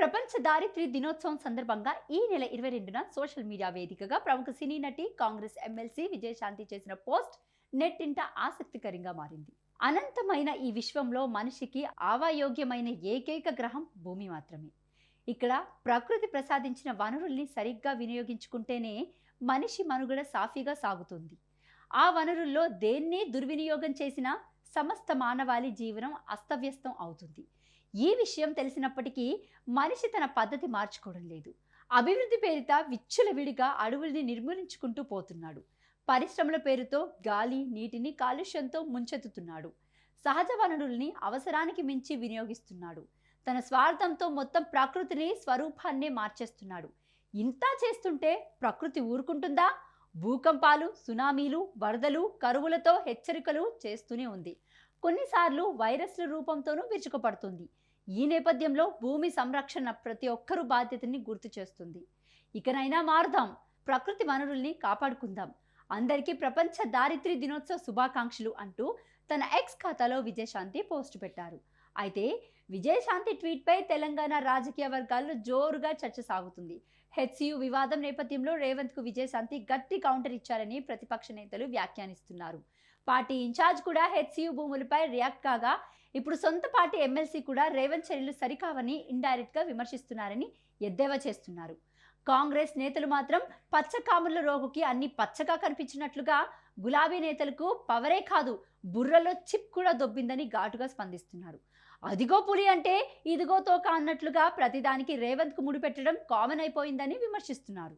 ప్రపంచ దారిద్ర్య దినోత్సవం సందర్భంగా ఈ నెల 22న సోషల్ మీడియా వేదికగా ప్రముఖ సినీ నటి కాంగ్రెస్ ఎమ్మెల్సీ విజయశాంతి చేసిన పోస్ట్ నెట్టింట ఆసక్తికరంగా మారింది. అనంతమైన ఈ విశ్వంలో మనిషికి ఆవాయోగ్యమైన ఏకైక గ్రహం భూమి మాత్రమే. ఇక్కడ ప్రకృతి ప్రసాదించిన వనరుల్ని సరిగ్గా వినియోగించుకుంటేనే మనిషి మనుగడ సాఫీగా సాగుతుంది. ఆ వనరుల్లో దేన్ని దుర్వినియోగం చేసినా సమస్త మానవాళి జీవనం అస్తవ్యస్తం అవుతుంది. ఈ విషయం తెలిసినప్పటికీ మనిషి తన పద్ధతి మార్చుకోవడం లేదు. అభివృద్ధి పేరిట విచ్చలవిడిగా అడవుల్ని నిర్మూలించుకుంటూ పోతున్నాడు. పరిశ్రమల పేరుతో గాలి నీటిని కాలుష్యంతో ముంచెత్తుతున్నాడు. సహజ వనరుల్ని అవసరానికి మించి వినియోగిస్తున్నాడు. తన స్వార్థంతో మొత్తం ప్రకృతిని స్వరూపాన్నే మార్చేస్తున్నాడు. ఇంతా చేస్తుంటే ప్రకృతి ఊరుకుంటుందా? భూకంపాలు, సునామీలు, వరదలు, కరువులతో హెచ్చరికలు చేస్తూనే ఉంది. కొన్నిసార్లు వైరస్ల రూపంతోనూ విరుచుకుపడుతుంది. ఈ నేపథ్యంలో భూమి సంరక్షణ ప్రతి ఒక్కరూ బాధ్యతని గుర్తు చేస్తుంది. ఇకనైనా మారుదాం, ప్రకృతి వనరుల్ని కాపాడుకుందాం. అందరికీ ప్రపంచ దారిద్ర్య దినోత్సవ శుభాకాంక్షలు అంటూ తన ఎక్స్ ఖాతాలో విజయశాంతి పోస్ట్ పెట్టారు. అయితే విజయశాంతి ట్వీట్పై తెలంగాణ రాజకీయ వర్గాల్లో జోరుగా చర్చ సాగుతుంది. హెచ్సియు వివాదం నేపథ్యంలో రేవంత్కు విజయశాంతి గట్టి కౌంటర్ ఇచ్చారని ప్రతిపక్ష నేతలు వ్యాఖ్యానిస్తున్నారు. పార్టీ ఇన్ఛార్జ్ కూడా హెచ్సియు భూములపై రియాక్ట్ కాగా ఇప్పుడు సొంత పార్టీ ఎమ్మెల్సీ కూడా రేవంత్ చర్యలు సరికావని ఇండైరెక్ట్ గా విమర్శిస్తున్నారని ఎద్దేవా చేస్తున్నారు. కాంగ్రెస్ నేతలు మాత్రం పచ్చకాముల రోగుకి అన్ని పచ్చగా కనిపించినట్లుగా గులాబీ నేతలకు పవరే కాదు బుర్రలో చిప్ కూడా దొబ్బిందని ఘాటుగా స్పందిస్తున్నారు. అదిగో పులి అంటే ఇదిగో తోక అన్నట్లుగా ప్రతిదానికి రేవంత్ కు ముడిపెట్టడం కామన్ అయిపోయిందని విమర్శిస్తున్నారు.